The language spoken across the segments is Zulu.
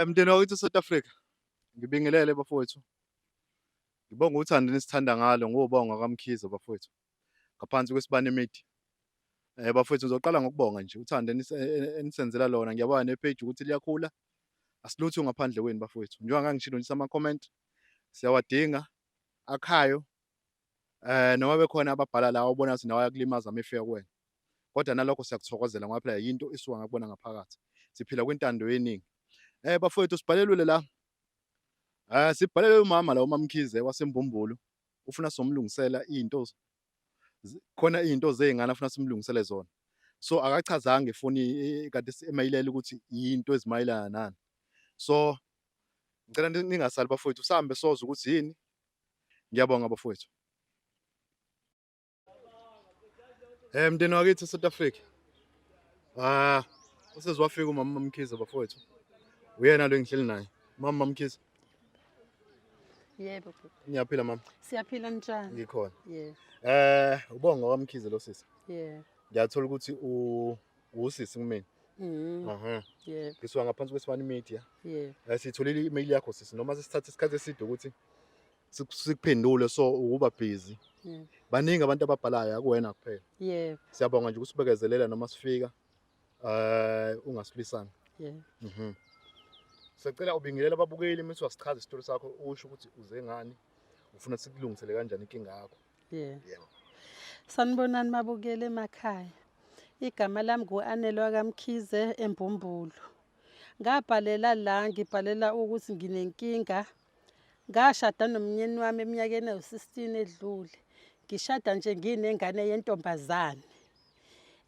Mndeni wakithi South Africa, ngibingelele bafowethu. Ngibonga uthando enisithanda ngalo ngobonga kaMkhize bafowethu. Ngaphansi kwesibani media. Bafowethu ngizoqala ngokubonga nje uthando enisenzela lona. Ngiyabona nepage ukuthi liyakhula. Asilutho ngaphandle kwenu bafowethu. Njengoba ngangishilo nje ama-comment siyawadinga akhayo. Noma bekhona ababhala la ubona ukuthi nawe ayakulimaza amefika kuwena. Kodwa nalokho siyakuthokozela ngoba phela yinto isuka ngakubona ngaphakathi. Siphila kwintando yeningi. Bafowethu sibhalelwe la. Sibhalele umama la uMamkhize waseMbumbulu ufuna somlungisela into khona izinto zezingane afuna simlungisele zona. So akachazanga efoni kade emayilela ukuthi into ezimayelana nani. So ngicela ningasali bafowethu sihambe soza ukuthi yini. Ngiyabonga bafowethu. Mndeni wakithi South Africa. Usezwafika umama Mamkhize bafowethu. Uyena lo engihleli naye. Mama Mamkhize. Yebo bhuti. Ngiyaphila mama. Siyaphila njani? Ngikhona. Yebo. Ubonga kaMkhize lo sisi. Yebo. Ngiyathola ukuthi usisi kumina. Yebo. Ngisuka ngaphansi kwesibani media. Yebo. Sitholile i-email yakho sisi noma sisithatha isikhathi eside ukuthi sikuphendule so ukuba busy. Yebo. Baningi abantu ababhalayo akuwena kuphela. Yebo. Siyabonga nje ukusibekezelela noma sifika ungasilisanga. Yebo. Sicela ubingelela ababukeli mase wasichaza isitori sakho usho ukuthi uze ngani ufuna sikulungisele kanjani inkinga yakho. Yebo. Sanibonani mabukeli emakhaya. Igama lami nguAnelwa kaMkhize eMbumbulu. Ngabhalela la ngibhalela ukuthi nginenkinga. Ngashada nomnyeni wami eminyakeni ewu16 edlule. Ngishada nje nginengane yentombazane.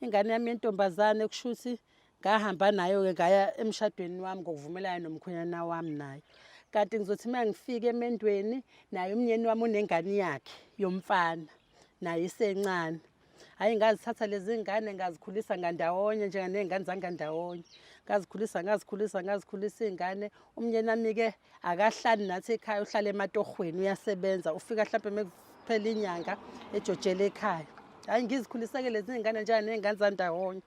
Ingane yami yentombazane kushuthi ngahamba nayo ke ngaya emshadweni wami ngokuvumelana nomkhwenyana wami nayo. Kanti ngizothi mangifika emendweni naye umnyeni wami unengane yakhe yomfana naye isencane. Hayi ngazithatha lezi ngane ngazikhulisa ngandawonye njenganezingane zangandawonye. Ngazikhulisa izingane. Umnyeni wami ke akahlali nathi ekhaya uhlala ematohweni uyasebenza ufika mhlawumbe mekuphela inyanga ejojele ekhaya. Hayi ngizikhuliseke lezi ngane njenganezingane zandawonye.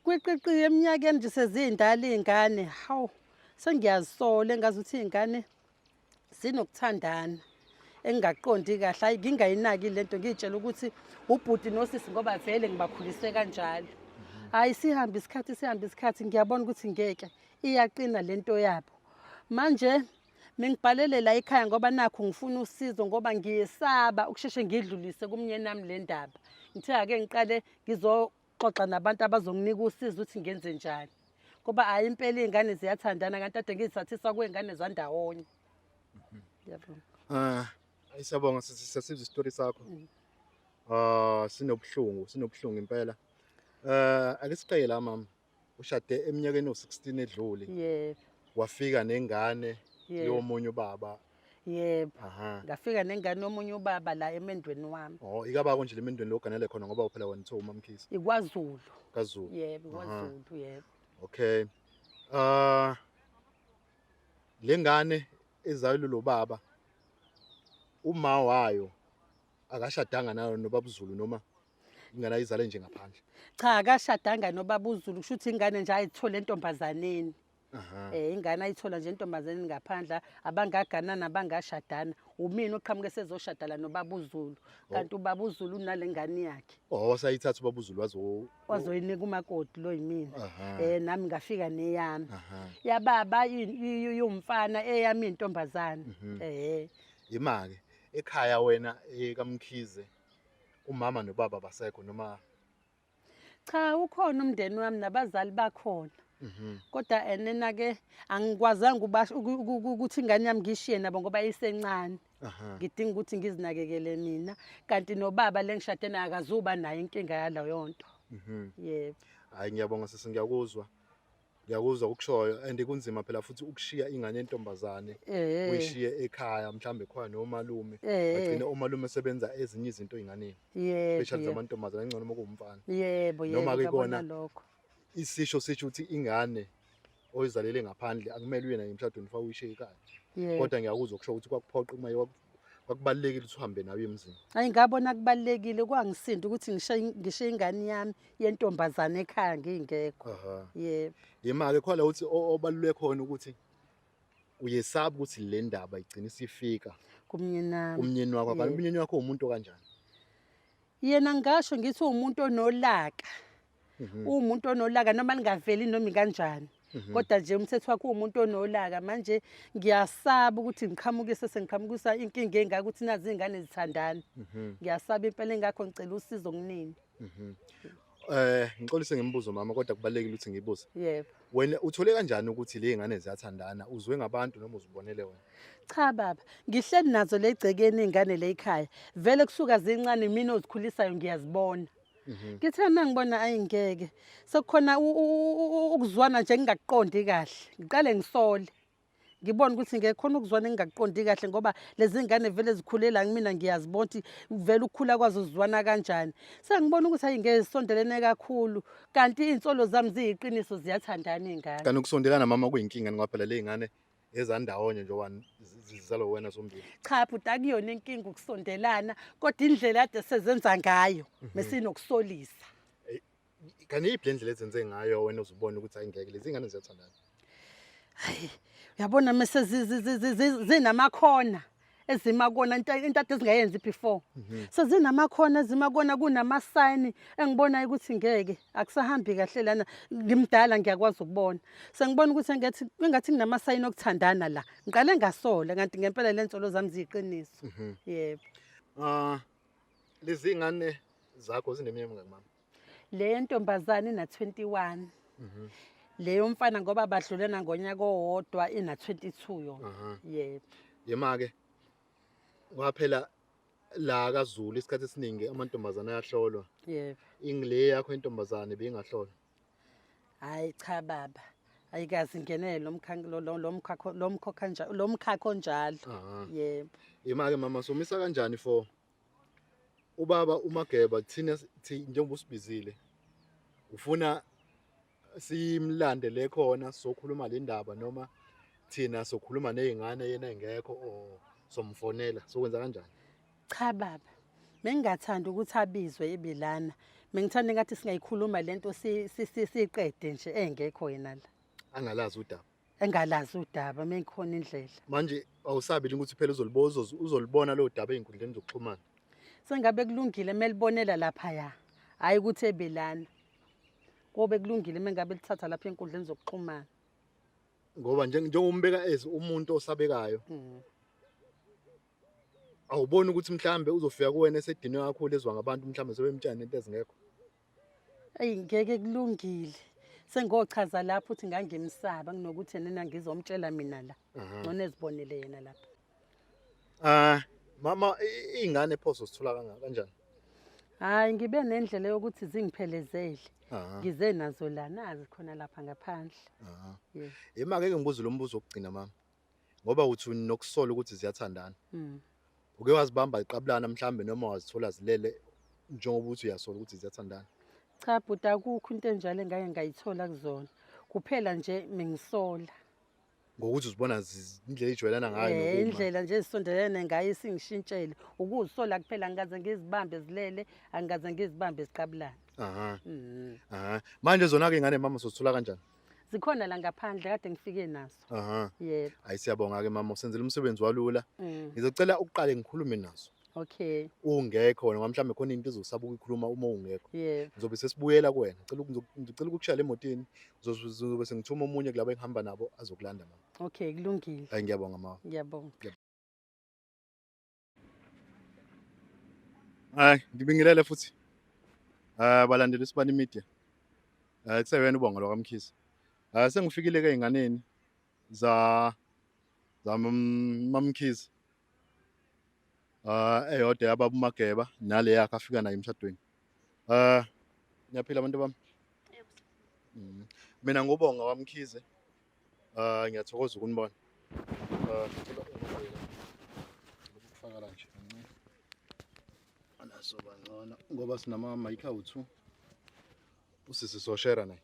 Kwiqiqi eminyakeni nje sezindala izingane. Hawu sengiyazisola engazi ukuthi izingane zinokuthandana engaqondi kahle. Hayi ngingayinaki lento ngitshela ukuthi ubhuti nosisi ngoba vele ngibakhulise kanjalo. Hayi sihamba isikhathi ngiyabona ukuthi ngeke iyaqina lento yabo. Manje mengibhalele la ekhaya ngoba nakho ngifuna usizo ngoba ngiyesaba ukusheshe ngidlulise kumnyeni nami le ndaba. Ngithe ake ngiqale xoxa nabantu abazonginika usizo ukuthi ngenze njani. Ngoba hayi impela izingane ziyathandana kanti ade ngizithathisa kwezingane zandawonye. Ngiyabonga. Siyabonga sisizwe isitori sakho. Sinobuhlungu impela. Ake siqale la mama. Ushade eminyakeni ewu16 edlule. Yebo. Wafika nengane yomunye ubaba. Yebo. Ngafika nengane yomunye ubaba la emendweni wami. Ikabako nje lemendweni loganele khona ngoba phela wena uthiwa uMamkhize. IKwaZulu. KwaZulu. Yebo, KwaZulu, yebo. Okay. Lengane ezayilo lo baba uma wayo akashadanga nayo nobaba uZulu noma ingane ayizale nje ngaphandle. Cha akashadanga nobaba uZulu kusho ukuthi ingane nje ayithola entombazaneni. Ingane ayithola nje entombazaneni ngaphandla abangaganana abangashadana. Umina oqhamuke sezoshadala nobaba uZulu kanti ubaba uZulu unalengane yakhe. Sayithatha ubaba uZulu wazoyinika umakoti lo yimina. Nami ngafika neyami. Yababa yumfana eyami intombazane. Imake ekhaya wena kaMkhize umama nobaba basekho noma cha ukhona umndeni wami nabazali bakhona. Kodwa enena ke angikwazanga ukuthi ingane yami ngishiye nabo ngoba isencane. Ngidinga ukuthi ngizinakekele mina kanti nobaba lengishade naye akazuba nayo inkinga yalo yonto. Yebo. Hayi ngiyabonga sisi ngiyakuzwa ukushoyo and kunzima phela futhi ukushiya ingane yentombazane uyishiye ekhaya mhlambe khona nomalume bagcine omalume sebenza ezinye izinto ezinganeni. Especially zamantombazane engcono uma kuwumfana. Yebo noma ke kona lokho isisho sithi ukuthi ingane oyizalele ngaphandle akumele uye nayo emshadweni fa uyishiye ekhaya. Kodwa ngiyakuzwa ukusho ukuthi kwakuphoqa uma kwakubalekile ukuthi uhambe nayo emzini. Hayi ngabona kubalekile kwangisinda ukuthi ngishiye ingane yami yentombazane ekhaya ngingekho. Yebo. Imake khona ukuthi obaluleke khona ukuthi uyesaba ukuthi le ndaba igcina isifika kumnyenami. kumnyeni wakho kanti Yebo. umnyeni wakho umuntu kanjani? Yena ngisho ngithi uwumuntu onolaka. Uwumuntu onolaka noma lingaveli noma kanjani. Kodwa nje umthetho wakhe uwumuntu onolaka manje ngiyasaba ukuthi ngiqhamukise sengiqhamukisa inkinga engaka ukuthi nazi izingane zithandana. Ngiyasaba impela engakho ngicela usizo kunini. Ngixolise ngemibuzo mama kodwa kubalekile ukuthi ngibuze. Yebo. Wena uthole kanjani ukuthi le ngane ziyathandana? Uzwe ngabantu noma uzibonele wena? Cha baba, ngihleli nazo legcekeni izingane le ekhaya. Vele kusuka zincane mina ozikhulisayo ngiyazibona. Ngithe mangibona ayingeke. Sekukhona ukuzwana nje ngingakuqondi kahle. Ngiqale ngisole. Ngibona ukuthi ngekhona ukuzwana engingakuqondi kahle ngoba lezi ngane vele zikhulela kimina ngiyazibona ukuthi vele ukukhula kwazo zizwana kanjani. Sengibona ukuthi ayingeke zisondelene kakhulu kanti insolo zami ziyiqiniso ziyathandana izingane. Kanti ukusondelana mama kuyinkinga ngoba phela le ngane ezandawonye nje zizalo wena zombili. Cha bhuti akuyona inkinga ukusondelana kodwa indlela ade sezenza ngayo mesinokusolisa. Kanti iyiphi le ndlela ezenze ngayo wena uzubona ukuthi ayingeke lezi ngane ziyathandana? Hayi uyabona mase zinamakhona ezimakona into ade zingayenzi before. Sezinamakhona ezimakona kunamasayini engibona ukuthi ngeke akusahambi kahle lana ngimdala ngiyakwazi ukubona. Sengibona ukuthi engathi kunamasayini okuthandana la. Ngiqale ngasola kanti ngempela lensolo zami ziyiqiniso. Yebo. Lezi ngane zakho zineminyaka emingaki mama? Le ntombazane ina 21. Leyo mfana ngoba badlulena ngonyaka owodwa ina 22 yona. Yebo. Yema ke waphela la kaZulu isikhathi esiningi amantombazana ayahlolwa. Yebo. Ingile yakho intombazane bengahlolwa. Hayi cha baba. Ayikazi ngenele lo mkhakha onjalo. Yebo. Yema ke mama somisa kanjani for ubaba uMageba thina njengoba usibizile ufuna simlande le khona sokhuluma le ndaba noma thina sokhuluma nezingane yena engekho o somfonela sokwenza kanjani? Cha baba. Mengingathanda ukuthi abizwe ebilana. Mengithanda ngathi singayikhuluma lento siqede nje engekho yena la. Angalazi udaba. Engalazi udaba mengikhona indlela. Manje awusabili ukuthi phela uzolibona lo daba einkundleni zokuxhumana. Sengabe kulungile melibonela lapha ya. Hayi ukuthi ebelana. Kobe kulungile mengabe lithatha lapha einkundleni zokuxhumana. Ngoba njengombeka umuntu osabekayo. Awuboni ukuthi mhlambe uzofika kuwena esedinwe kakhulu ezwa ngabantu mhlambe sebemtshana into ezingekho. Ngeke kulungile. Sengochaza lapho uthi ngangimsaba kunokuthi yena ngizomtshela mina la. Ngone ezibonele yena lapha. Mama izingane phoso sithola kanjani? Hayi ngibe nendlela yokuthi zingiphelezele. Ngize nazo la nazi khona lapha ngaphandle. Yebo. Yema ke ngibuza lo mbuzo wokugcina mama. Ngoba uthi nokusola ukuthi ziyathandana. Uke wazibamba iqabulana mhlambe noma wazithola zilele njengoba uthi uyasola ukuthi ziyathandana. Cha bhuti akukho into enjalo engake ngayithola kuzona. Kuphela nje mengisola. Ngokuthi uzibona indlela ejwayelana ngayo nokuma. Indlela nje ezisondelene ngayo singishintshele. Ukuzisola kuphela ngikaze ngizibambe zilele, angikaze ngizibambe ziqabulana. Manje zona ke ingane mama sozithola kanjani? Zikhona la ngaphandle kade ngifike nazo. Yebo. Hayi siyabonga ke mama usenzele umsebenzi walula. Ngizocela uqale ngikhulume nazo. Okay. Ungekho wena mhlambe khona into ezosaba ukuyikhuluma uma ungekho. Yebo. Ngizobe sesibuyela kuwena. Ngicela ukukushaya emotini. Uzobe sengithuma omunye kulabo engihamba nabo azokulanda mama. Okay, kulungile. Hayi ngiyabonga mama. Ngiyabonga. Hayi ngibingelele futhi. Balandela isibani media. Kusewena ubonga lo kaMkhize. Sengifikile ke inganeni za mamkhize. Eyodwa yababa uMageba nale yakhe afika nayo emshadweni. Ngiyaphila abantu bami. Mina ngobonga kaMkhize. Ngiyathokoza ukunibona. Ukufaka la nje kancane. Anaso bangona ngoba sinama mic awu2. Usisi so share naye.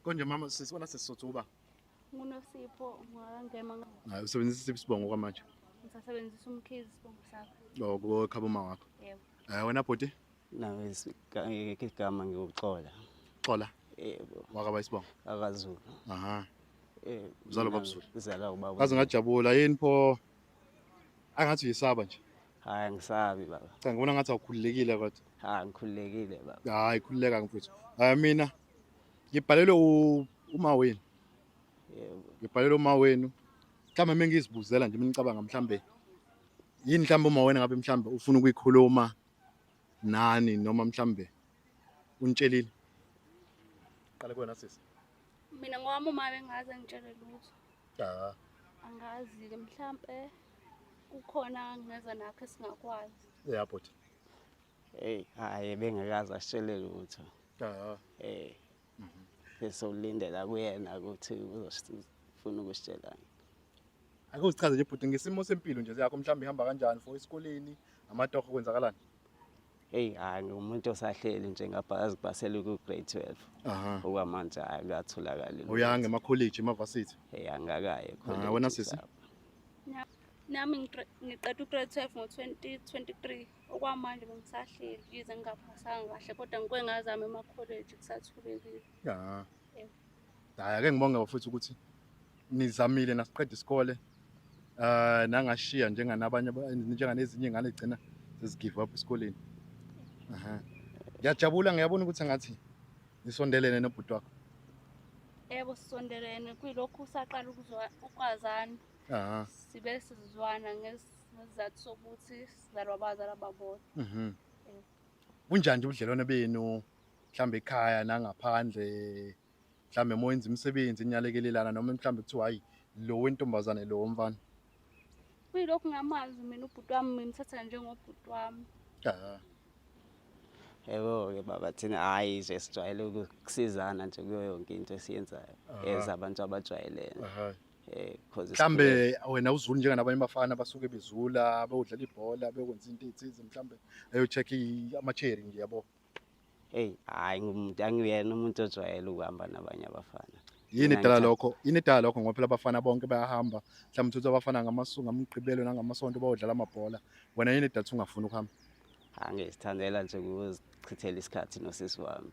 Konje mama sisibona sesizothuba. NguNosipho ngangema. Hayi usebenzisa isiphi isibongo kwamanje? Ngisasebenzisa uMkhize isibongo sakho. Ko khaboma wakho. Yebo. Wena bhuti? Nawe igama ngiyoxola. Xola. Yebo, Wakaba Isibongo. akaZulu. Aha. Uzalwa Mina kwaBzulu. ngizalwa ubaba. Kaze ngajabula yini pho angathi uyisaba nje. Hayi angisabi baba. Cha ngibona ngathi awukhululekile kodwa. Hayi ngikhululekile baba. Hayi khululeka mfowethu. Mina ngibhalelwe uma wenu. Yebo. Ngibhalelwe uma wenu. Mhlawumbe mengizibuzela nje ngicabanga mhlambe yini mhlawumbe uma wena ngabe mhlawumbe ufuna ukuyikhuluma nani noma mhlambe unitshelile. Qale kuwena sisi. Mina ngowami uma bengaze ngitshele lutho. Ja. Angazi-ke mhlampe kukhona ngeza nakho esingakwazi. Eyaport. Hey, hayi bengakazi asitshele lutho. Ja. Bese ulindela kuyena ukuthi uzofuna ukusitshelani. Ake usichaze nje bhuti ngesimo sempilo nje yakho mhlawumbe ihamba kanjani for esikoleni amatoho kwenzakalani? Hey, hayi ngumuntu osahleli nje ngabhazi kubasela ku grade 12. Aha. Okwamanje hayi kuyatholakala. Uyanga ema college emavasithi. Hey, angakaye khona. Wena sisi? Nami ngiqeda ugrade 12 ngo-2023. Okwamanje bengisahleli yize ngingaphasanga kahle kodwa ngike ngazama ema-college kusathulekile. Ja. Yebo. Hayi ake ngibonge bafuthi ukuthi nizamile nasiqeda isikole. Nangashiya njenganezinye ingane egcina sezigive up esikoleni. Aha. Ngiyajabula ngiyabona ukuthi ngathi nisondelene nobhuti wakho. Yebo sisondelene kuyilokhu usaqala ukwazana. Aha. Sibe sizwana ngesizathu sokuthi sizalwa abazali ababodwa. Kunjani nje ubudlelwane benu mhlambe ekhaya nangaphandle mhlambe moyenza imisebenzi inyalekelelana noma mhlambe kuthiwa hayi lo wentombazane lo womfana? Kuyilokhu ngamazi mina ubhuti wami ngimthatha njengobhuti wami. Ja. Yebo-ke baba thina hayi nje sijwayele ukusizana nje kuyo yonke into esiyenzayo as abantu abajwayelene. Aha. Because Mhlambe wena uzulu njenganabanye abafana basuke bezula bayodlala ibhola bekwenza into ezithize mhlambe ayo-check ama-cherry nje yabo. hey hayi ngumuntu angiyena umuntu ojwayele ukuhamba nabanye abafana. Yini edala lokho? Yini edala lokho ngoba phela abafana bonke bayahamba mhlawumbe uthola abafana ngamgqibelo nangamasonto bayodlala amabhola. Wena yini edala ungafuni ukuhamba? Angizithandela nje ukuzichithela isikhathi nosisi wami.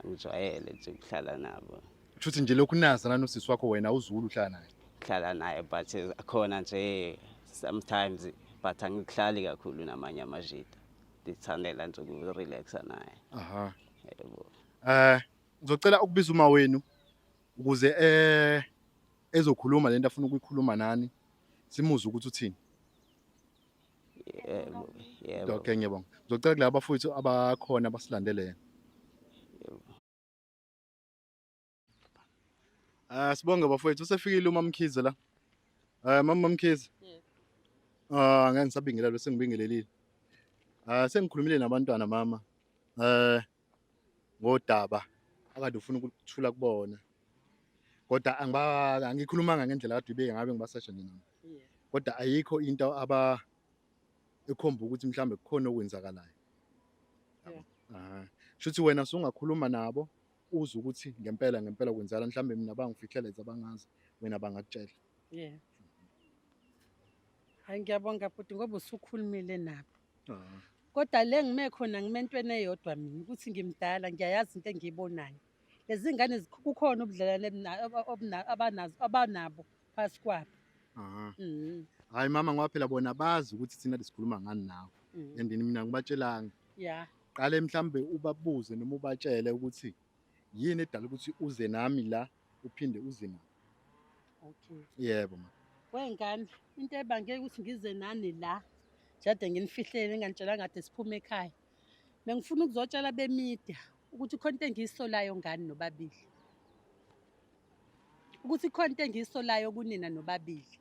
Angijwayele nje ukuhlala nabo. Futhi nje lokhu nazana nosisi wakho wena uzulu uhlala naye. Hlala naye but akhona nje sometimes but angikuhlali kakhulu namanye amajita. Ngithandela nje ukurelaxa naye. Aha. Yebo. Ngizocela ukubiza uma wenu ukuze ezokhuluma lento afuna ukuyikhuluma nani simuze ukuthi uthini. Yebo. Yebo. Okay ngiyabonga. Ngizocela kulabo bafowethu abakhona basilandele. Sibonge bafowethu usefikile uMama Mkhize la. Mama Mkhize. Yebo. Ngeke ngisabingelela bese ngibingelelile. Sengikhulumile nabantwana mama. Ngodaba akade ufuna ukuthula kubona. Kodwa angikhulumanga ngendlela kade ibeke ngabe ngibasesha nje nami. Yebo. Kodwa ayikho into ekhomba ukuthi mhlambe kukhona okwenzakalayo. Aha. Shuthi wena sungakhuluma nabo uze ukuthi ngempela kwenzala mhlambe mina bangifihleleza abangazi wena bangakutshela. Yebo. Hayi ngiyabonga futhi ngoba usukhulumile nabo. Kodwa le ngime khona ngimentweni eyodwa mina ukuthi ngimdala ngiyayazi into engiyibonayo. Lezi ngane kukhona ubudlelwane abanabo phasi kwabo. Aha. Mhm. Hayi mama ngoba phela bona bazi ukuthi thina lesikhuluma ngani nawe. Endini mina ngibatshelanga. Yeah. Qale mhlambe ubabuze noma ubatshele ukuthi yini edala ukuthi uze nami la uphinde uze nami. Okay. Yebo ma. Wengane into ebangeke ukuthi ngize nani la. Jade nginifihlele ngantshelanga kade siphume ekhaya. Bengifuna ukuzotshela bemedia ukuthi khona into engiyisolayo ngani nobabili. Ukuthi khona into engiyisolayo kunina nobabili.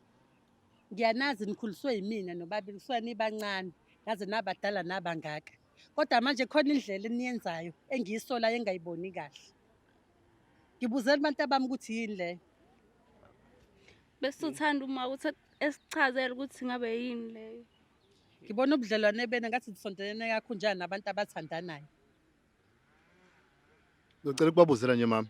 Ngiyanazi nikhuliswe yimina nobabili kuswa nibancane yaze nabadala nabangaka. Kodwa manje khona indlela eniyenzayo engiyisolayo engayiboni kahle. Ngibuzela abantu abami ukuthi yini le. Bese uthanda uma ukuthi esichazele ukuthi ngabe yini leyo. Ngibona ubudlelwane bena ngathi disondelene kakhulu njani nabantu abathandanayo. Ngicela ukubabuzela nje mama.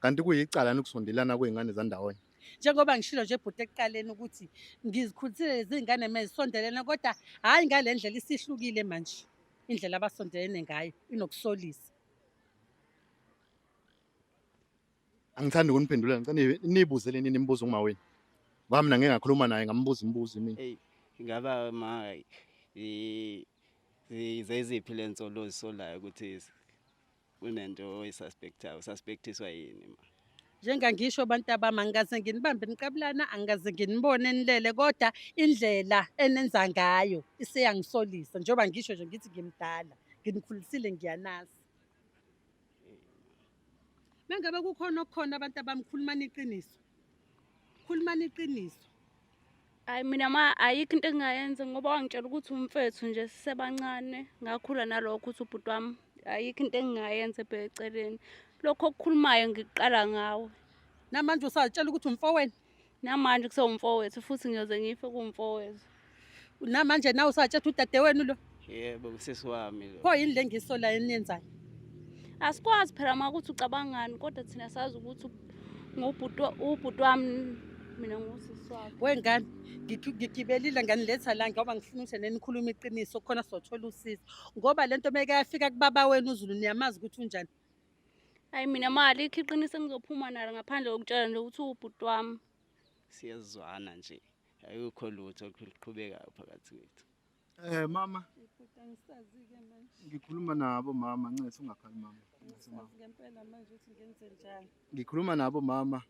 Kanti kuyicala ukusondelana kweingane zandawonye. Njengoba ngishilo nje ebhuti ekuqaleni ukuthi ngizikhulisile lezi ngane mezisondelene kodwa hayi ngale ndlela isihlukile manje. Indlela abasondelene ngayo inokusolisa. Angithandi ukuniphendula ngicela nibuzele nini imibuzo ngumaweni. Ngoba mina ngeke ngakhuluma naye ngambuza imibuzo mina. Eyi ingaba ma zeziphi lensolo ozisolayo ukuthi kunento oyisuspectayo ususpectiswa yini ma? Njengangisho bantu abami angikaze nginibambe niqabulana angikaze nginibone nilele kodwa indlela enenza ngayo iseyangisolisa njengoba ngisho nje ngithi ngimdala nginikhulisile ngiyanazi. Mengabe kukhona okukhona abantu abami khulumani iqiniso. Khulumani iqiniso. Hayi mina ayikho into engingayenza ngoba wangitshela ukuthi umfethu nje sisebancane ngakhula nalokho ukuthi ubhuti wami ayikho into engingayenza ebheceleni. Lokho okukhulumayo ngiqala ngawe. Namanje usatshela ukuthi umfowenu. Namanje kusewumfowethu futhi ngiyoze ngife kuwumfowethu. Namanje nawe usatshela udadewenu lo. Yebo usisi wami lo. Pho yini le ngisolayo eniyenzayo? Asikwazi phela ukuthi ucabangani kodwa thina sazi ukuthi ubhuti wami mina ngusisi wakhe. Wengane ngigibelile nganiletha la ngoba ngifuna ukuthi nenikhuluma iqiniso khona sizothola usizo. Ngoba lento meke yafika kubaba wenu uZulu niyamazi ukuthi unjani. Hayi mina mali ikho iqiniso engizophuma nalo ngaphandle kokutshela nje ukuthi ubhuti wami. Siyezwana nje. Ayikho lutho oluqhubekayo phakathi kwethu. Mama, Angisazi-ke manje. ngikhuluma nabo mama, ngincede ungakhali mama. Angisazi ngempela manje ukuthi ngenze njani. Ngikhuluma nabo mama.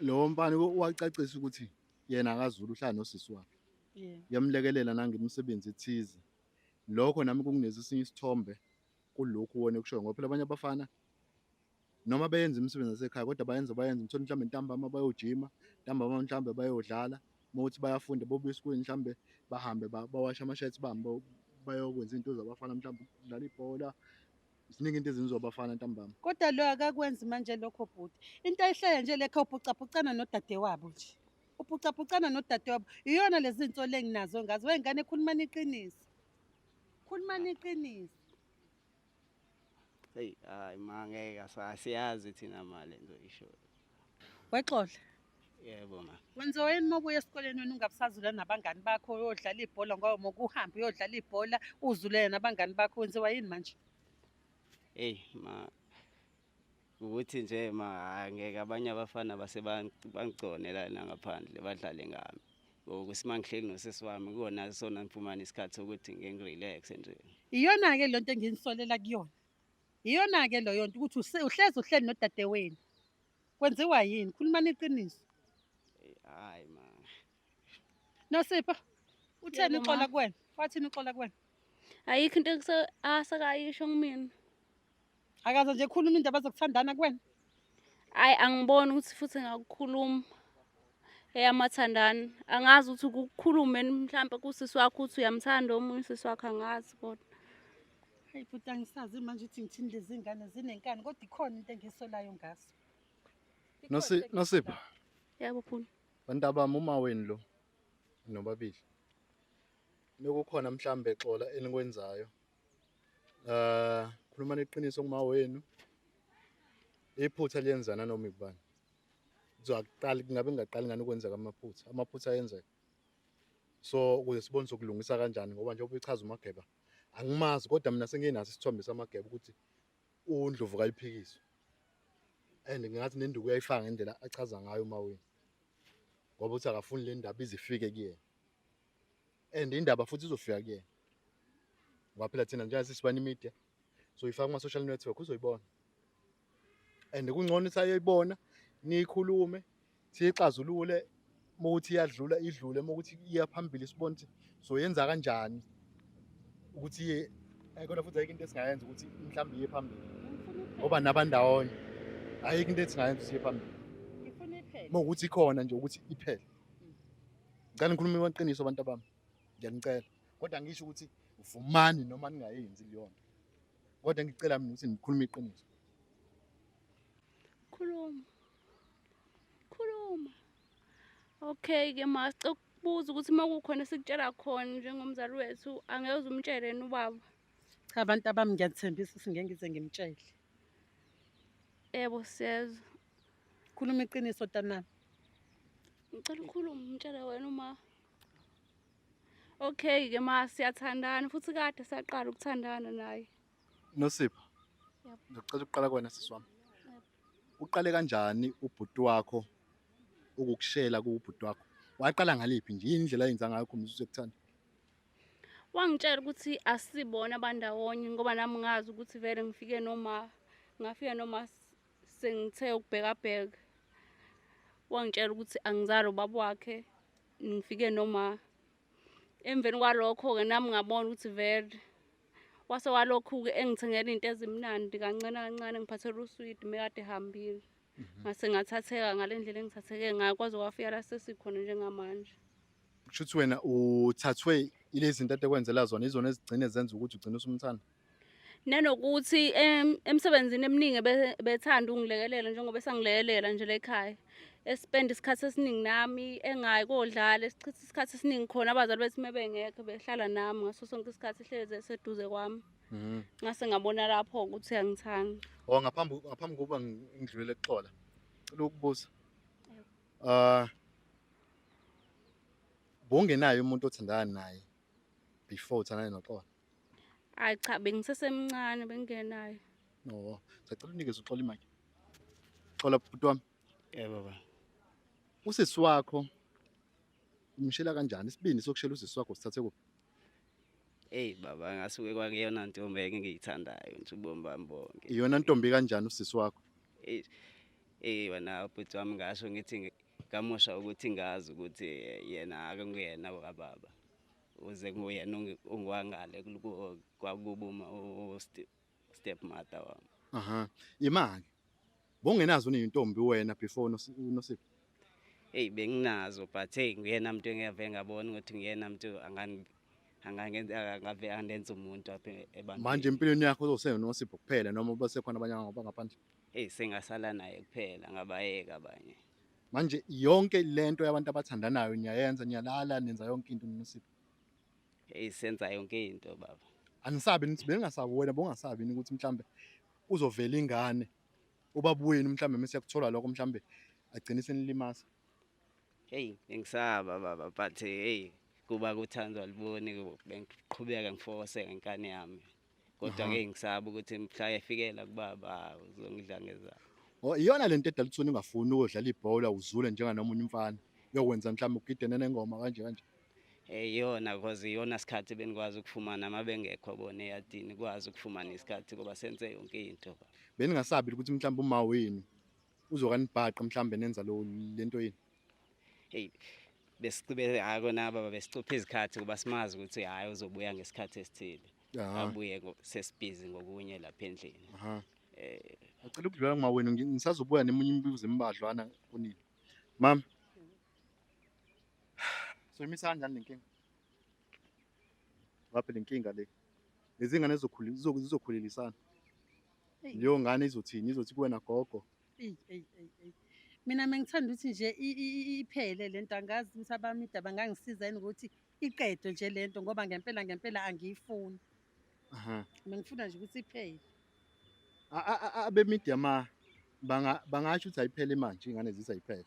Lo mfana wacacisa ukuthi yena akaZulu uhlala nosisi wakhe. Yeah. Yamlekelela nangemisebenzi ethize. Lokho nami kungineza isinye isithombe kulokhu wona ekushoyo ngoba phela abanye abafana noma beyenza imisebenzi yasekhaya kodwa bayenza ngithola mhlawumbe ntambama bayojima, ntambama mhlawumbe bayodlala, mothi bayafunda bobuya esikoleni mhlawumbe bahambe bawasha ama-shirts bambo bayokwenza into zabafana mhlawumbe udlala ibhola. Ziningi into ezenziwa abafana ntambama. Kodwa lo akakwenzi manje lokho bhuti. Into ayihlele nje lekho ubhucaphucana nodadewabo nje. Ubhucaphucana nodadewabo. Iyona lezi nsolo enginazo ngazo. Wengane ekhulumani iqiniso. Khulumani iqiniso. Hey hayi mangeke asiyazi thina mali ngizoyisho. Wexola. Yebo ma. Wenza yini mobuya esikoleni wena ungabusazula nabangani bakho uyodlala ibhola ngoba mokuhamba uyodlala ibhola uzulele nabangani bakho wenziwa yini manje? Hey ma ukuthi nje ma angeke abanye abafana bangigconela la ngaphandle badlale ngami. Ngoba simangihleli nosisi wami kuona sona ngifumana isikhathi sokuthi ngirelax nje. Iyona ke lonto enginisolela kuyona. Iyona ke lo yonto ukuthi uhleli nodadewenu. Kwenziwa yini? Khulumani iqiniso. Hayi ma. Nosipho utheni Yebo, uxola ma. kuwena? Wathini uxola kuwena? Ayikho into asakayisho kumina. Akaze nje khuluma indaba zokuthandana kuwena. Hayi angiboni ukuthi futhi ngakukhuluma. Eyamathandana angazi ukuthi ukukhulume mhlawumbe kusisi wakho ukuthi uyamthanda omunye usisi wakhe angazi kodwa. Hayi futhi angisazi manje ukuthi ngithini lezi ngane zinenkani kodwa ikhona into engisolayo ngaso. Nosipho, Yebo phuni. bantu abami uma wenu lo nobabili. Bekukhona mhlambe exola enikwenzayo. Khuluma neqiniso kuma wenu. Iphutha liyenzana noma ikubani. Ngizaqala ngabe ngingaqali ngani ukwenza amaphutha. Amaphutha ayenzeka. So ukuze sibone sokulungisa kanjani ngoba nje ubichaza uMageba. Angimazi kodwa mina senginaso isithombe samaGeba ukuthi uNdlovu kayiphikiswa. And ngingathi nenduku uyayifaka ngendlela achaza ngayo uMaweni. Ngoba uthi akafuni le ndaba izifike kuyena. And indaba futhi izofika kuyena. Ngoba phela thina njengoba sisibani media so ifaka kuma social network uzoyibona. And kungcono ukuthi ayibona nikhulume siyixazulule mokuthi iyadlula idlule mokuthi iya phambili sibone ukuthi so yenza kanjani ukuthi kodwa futhi ayikho into esingayenza ukuthi mhlawumbe iye phambili ngoba nabandawonye ayikho into esingayenza ukuthi iye phambili Ngifuna iphele. mokuthi ikhona nje ukuthi iphele. Ngicela ngikhulume iqiniso abantu abami ngiyanicela kodwa ngisho ukuthi uvumani noma ningayenzi leyona kodwa ngicela mina ukuthi nikhulume iqiniso. Khuluma. Okay ke masicukubuza ukuthi makukhona sikutshela khona njengomzali wethu angeke umtshele ubaba. Cha abantu abami ngiyathembisa ukuthi ngeke ngize ngimtshele. Yebo siyezwa. Khuluma iqiniso tanami. Ngicela ukhulume umtshele wena uma. Okay ke siyathandana futhi kade saqala ukuthandana naye. Nosipho. Yebo. Ngicela ukuqala kuwena sisi wami. Yebo. uqale kanjani ubhuti wakho ukukushela kubhuti wakho? Waqala ngaliphi nje? Yini indlela ayenza ngayo ukukhombisa ukuthi uyakthanda? Wangitshela ukuthi asibona bandawonye ngoba nami ngazi ukuthi vele ngafika noma sengithe ukubhekabheka. Wangitshela ukuthi angizali ubaba wakhe, ngifike noma. Emveni kwalokho-ke nami ngabona ukuthi vele wase walokhu-ke engithengela iy'nto ezimnandi kancane kancane, ngiphathela uswidi mekade ehambile. Ngase ngathatheka ngale ndlela engithatheke ngayo kwaze kwafika la sesikhona njengamanje. Kusho ukuthi wena uthathwe ilezi zinto ade kwenzela zona izona ezigcine zenza ukuthi ugcine usumthanda. Nanokuthi emsebenzini eminingi bethanda ungilekelela njengoba esangilekelela nje la ekhaya. Espend isikhathi esiningi nami, engayi kodlala, esichitha isikhathi esiningi khona abazali bethi mebengekho behlala nami ngaso sonke isikhathi ehlezi eseduze kwami. Ngase ngabona lapho ukuthi uyangithanda. Ngaphambi kokuba ngidlulele kuxola, ngicela ukubuza. Bongenayo umuntu othandana naye before uthandane noXola? Hayi cha, bengisesemncane bengingenayo. No, sacela unikeze uXola imali. Xola bhuti wami, Yebo baba. usisi wakho umshela kanjani? Isibindi sokushela usisi wakho sithathe kuphi? Baba ngasuke kwakuyona ntombi engiyithandayo nje ubomi bami bonke. Iyona ntombi kanjani usisi wakho? Wena bhuti wami ngasho ngithi ngamusha ukuthi ngazi ukuthi yena akunguyena wakababa. Uze nguyena ongwangale kwakubo step mother wami. Imali. Bongenazo neyintombi wena before uNosipho? Benginazo but nguyena muntu engiyave ngabona ukuthi nguyena muntu angenza umuntu apha ebantwini. Manje empilweni yakho uzoseNosipho kuphela noma basekhona abanye ngaphandle? Sengasala naye kuphela ngabayeka abanye. Manje yonke lento yabantu abathandanayo niyayenza, niyalala, nenza yonke into noNosipho? Senza yonke into baba. Anisabi nithi bengasabi wena bongasabi ukuthi mhlambe uzovela ingane ubaba wenu mhlambe mase yakuthola lokho mhlambe agcine senilimaza? Ngisaba baba but kuba kuthandwa liboni bengiqhubeka ngifose ngenkani yami. Kodwa ngisaba ukuthi mhla efikela kubaba uzongidlangeza. Iyona lento edala ukuthi ungafuni ukudlala ibhola uzule njenganomunye umfana. Uyokwenza mhlambe ugidene nengoma kanje. Iyona because iyona sikhathi benikwazi ukufumana mabengekho bona eyadini kwazi ukufumana isikhathi ngoba senze yonke into. Beningasabi ukuthi mhlambe uma wenu uzokanibhaqa mhlambe nenza lento yini? Besicube akona baba besicupha izikhathi kuba simazi ukuthi hayi uzobuya ngesikhathi esithile. Abuye sesibhizi ngokunye lapha endlini. Ngicela ukudlula kuma wenu ngisazobuya nemunye imibuzo embadlwana kunini. Mama. So imisa kanjani lenkinga? Waphela lenkinga le. Lezi ngane zizokhulelisana. Leyo ngane izothini? Izothi kuwena gogo. Mina mengithanda ukuthi nje iphele lento, angazi ukuthi abamida bangangisiza yini ukuthi iqedwe nje lento ngoba ngempela angiyifuni. Bengifuna nje ukuthi iphele. Abemedia bangasho ukuthi ayiphele manje ingane zisayiphele.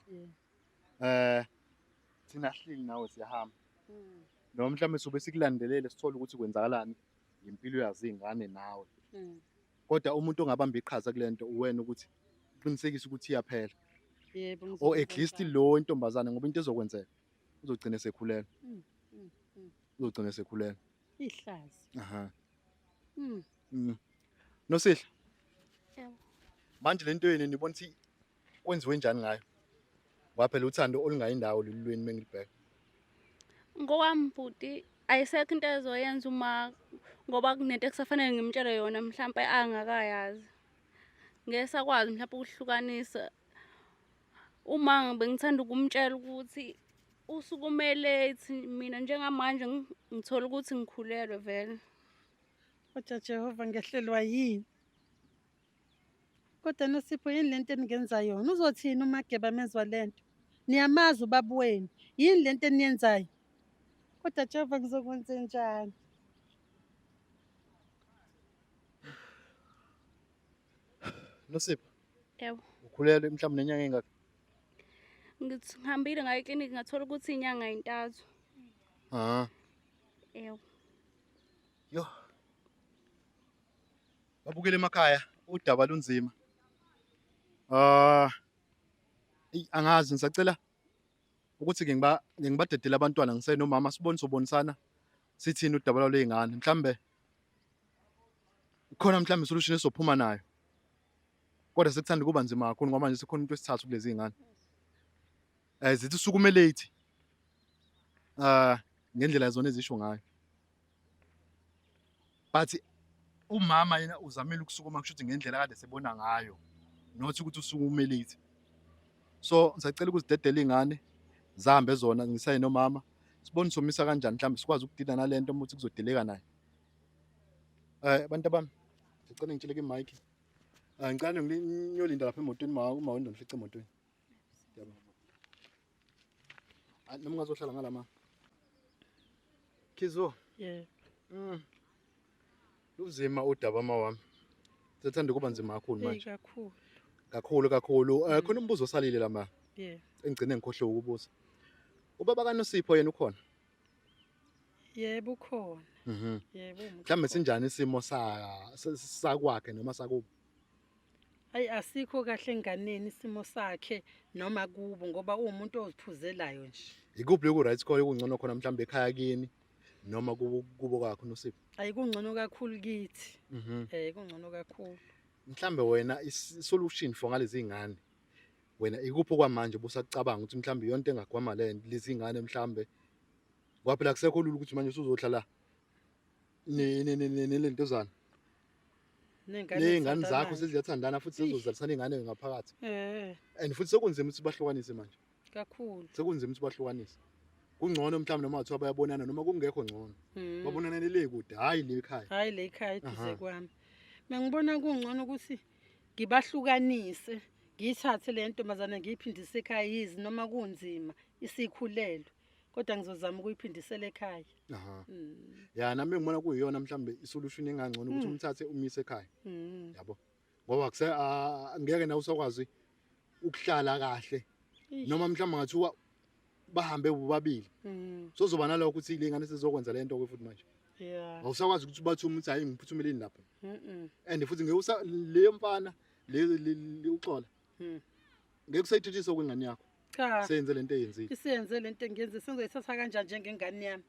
Thina sihleli nawe siyahamba. Noma mhlawumbe sobe sikulandelele sithole ukuthi kwenzakalani ngempilo yazi ingane nawe. Kodwa umuntu ongabamba iqhaza kulento uwena ukuthi uqinisekise ukuthi iyaphela. Yebo. Or at least lo intombazana ngoba into ezokwenzeka uzogcina esekhulelwa. Uzogcina esekhulelwa. Ihlazi. Nosihle. Yebo. Manje lento yini nibona ukuthi kwenziwe njani ngayo? Waphela uthando olungayindawo lolweni mengilibheka. Ngokwami bhuti ayisekho into ezoyenza ngoba kunento ekusafanele ngimtshele yona mhlawumbe angakayazi. Ngeke sakwazi mhlawumbe ukuhlukanisa. Uma bengithanda ukumtshela ukuthi usukumele mina njengamanje ngithola ukuthi ngikhulelwe vele. Kodwa Jehova ngehlelwa yini? Kodwa Nosipho yini lento eningenza yona? Uzothini uma Geba mezwa lento? Niyamazi ubaba wenu. Yini lento eniyenzayo? Kodwa Jehova ngizokwenza njani? Nosipho. Yebo. Ukhulelwe mhlawumbe nenyanga engaka? Ngihambile ngaye eklinikhi ngathola ukuthi inyanga yintathu. Yebo. Yo. Babukele emakhaya udaba lunzima. Ah, angazi ngisacela ukuthi-ke ngibadedele abantwana ngisenomama sobonisana sithini udaba lwey'ngane. Mhlambe khona mhlambe isolution esizophuma nayo. Kodwa sekuthanda ukuba nzima kakhulu ngoba manje sekhona umuntu wesithathu kulezi iy'ngane. Zithi sukume late ngendlela zona ezisho ngayo. But umama yena uzamile ukusukuma kusho ukuthi ngendlela akade sebona ngayo. Not ukuthi usukume late. So ngisacela ukuzidedela iy'ngane zihambe zona ngisayenomama. Sibone somisa kanjani mhlambe sikwazi ukudila nalento uma ukuthi kuzodeleka nayo. Bantu bami ngicela ngitsheleke i-mic. Ngicela ngiyolinda lapha emotweni uma wena ngifice emotweni. Ngiyabonga. Noma ungazohlala ngalama. Khizo. Yebo. Luzima udaba mawami. Sethanda kuba nzima kakhulu manje. Kakhulu. Khona umbuzo osalile lama. Yebo. Engigcine ngikhohle ukubuza. Ubaba kaNosipho yena ukhona? Yebo ukhona. Mhm. Yebo. Mhlambe sinjani isimo sakwakhe noma sakubo? Hayi asikho kahle enganeni isimo sakhe noma kubo ngoba umuntu oziphuzelayo nje. Ikuphi ku right call okungcono khona mhlambe ekhaya kini noma kubo kwakho noSipho? Ayikungcono kakhulu kithi. Mhm. Kungcono kakhulu. Mhlambe wena isolution for ngalezi ingane. Wena ikuphi kwamanje busacabanga ukuthi mhlambe yonke engagwama lezi ingane mhlambe ngoba phela kusekho lula ukuthi manje usuzohlala nelentozana. Ney'ngane zakho seziyathandana futhi sezozalisana iy'ngane ngaphakathi. And futhi sekunzima ukuthi bahlukanise manje. Kakhulu. Sekunzima ukuthi bahlukanise. Kungcono mhlawumbe noma kuthiwa bayabonana noma kungekho ngcono. Babonana le kude hayi le ekhaya. Hayi le ekhaya eduze kwami. Ngibona kungcono ukuthi ngibahlukanise, ngiyithathe le ntombazana ngiyiphindise ekhaya yizi noma kunzima isikhulelwe. Kodwa ngizozama ukuyiphindisela ekhaya. Ya nami ngibona kuyiyona mhlambe isolution engangcono ukuthi umthathe umise ekhaya. Yabo. Ngoba angeke nawe usakwazi ukuhlala kahle. Noma mhlawumbe ngathiwa bahambe bobabili. Sozoba nalokho ukuthi le ngane sizokwenza lento ke futhi manje. Yeah. Awusakwazi ukuthi bathuma ukuthi hayi ngiphuthumele lapha. And futhi ngeke le mfana le uxola. Ngeke usayithithisa kwengane yakho. Cha. Senze lento eyenzile. Isenze lento engiyenza sengizoyithatha kanjani njengengane yami.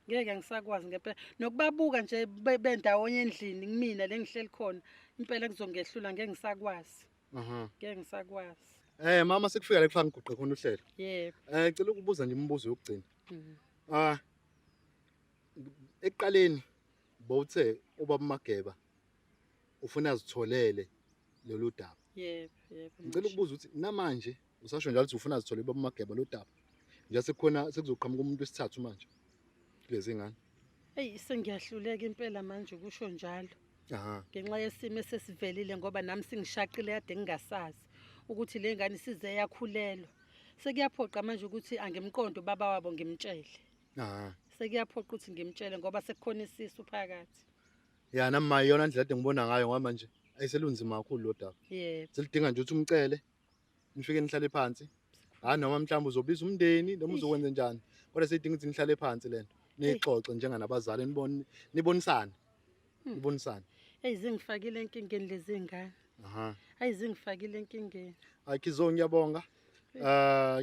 Ngeke ngisakwazi ngempela nokubabuka nje bendawonye endlini kumina le ngihleli khona impela kuzongehlula ngeke ngisakwazi. Ngeke ngisakwazi. Mama sekufika la kufaka ngiguqe khona uhlelo. Yebo. Ngicela ukubuza nje imibuzo yokugcina. Ekuqaleni bowuthe ubaba Mageba ufuna azitholele lolu daba. Yebo. Ngicela ukubuza ukuthi namanje usasho njalo ukuthi ufuna azithole ubaba Mageba lo daba. Nje sekukhona sekuzoqhamuka umuntu wesithathu manje. Kulezi ngane. Hey sengiyahluleka impela manje ukusho njalo. Ngenxa yesimo esesivelile ngoba nami singishaqile kade ngingasazi ukuthi le ngane size yakhulelwa. Sekuyaphoqa manje ukuthi angimqondo ubaba wabo ngimtshele. Sekuyaphoqa ukuthi ngimtshele ngoba sekukhona isisu phakathi. Ya nami mayona indlela ade ngibona ngayo ngoba manje ayiselunzima kakhulu lo daba. Yebo. Selidinga nje ukuthi umcele nifike nihlale phansi. Noma mhlawumbe uzobiza umndeni noma uzokwenza njani. Kodwa seyidinga ukuthi nihlale phansi lento. Nixoxe njenganabazali nibonisane. Nibonisane. Hey zingifakile enkingeni lezi ngane. Hayi zingifakile enkingeni. Khizo ngiyabonga.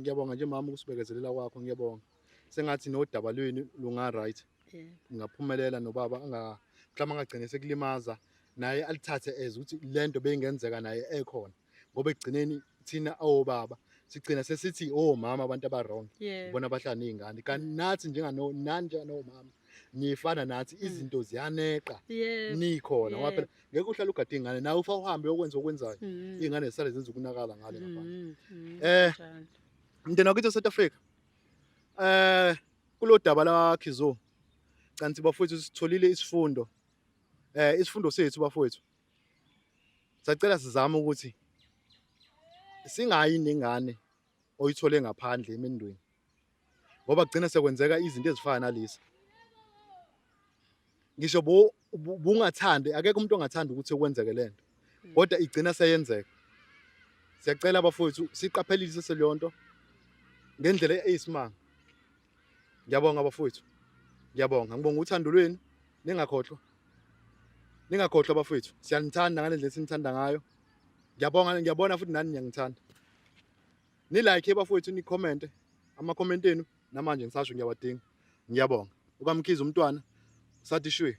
Ngiyabonga nje mama ukusibekezelela kwakho ngiyabonga. Sengathi nodaba lweni lunga right. Ngaphumelela nobaba mhlawumbe angagcine sekulimaza naye alithathe ukuthi lento beyingenzeka naye ekhona. Ngoba egcineni thina obaba sigcina sesithi mama abantu abarong. Ubona abahlala nezingane kanti nathi nanje nomama nifana nathi izinto ziyaneqa nikhona ngoba phela ngeke uhlale ugade ingane nawe ufa uhambe ukwenza okwenzayo izingane zisale zenza ukunakala ngale ngaphandle. Mndeni wakithi eSouth Africa kulo daba la Khizo kanti bafowethu sitholile isifundo isifundo sethu bafowethu sacela sizame ukuthi singayi nengane oyithole ngaphandle emendweni ngoba kugcina sekwenzeka izinto ezifana nalezi. Ngisho bungathandi akekho umuntu ongathanda ukuthi kwenzeke lento kodwa igcina seyenzeka. Siyacela abafowethu siqaphelise selonto ngendlela eyisimanga. Ngiyabonga abafowethu. Ngiyabonga ngibonga uthando lwenu ningakhohlwa abafowethu. Siyanithanda ngale ndlela sinithanda ngayo. ngiyabona futhi nani niyangithanda. Ni-like bafowethu ni-comment ama-comment enu namanje ngisasho ngiyawadinga. Ngiyabonga. UkaMkhize umntwana usathi shwe.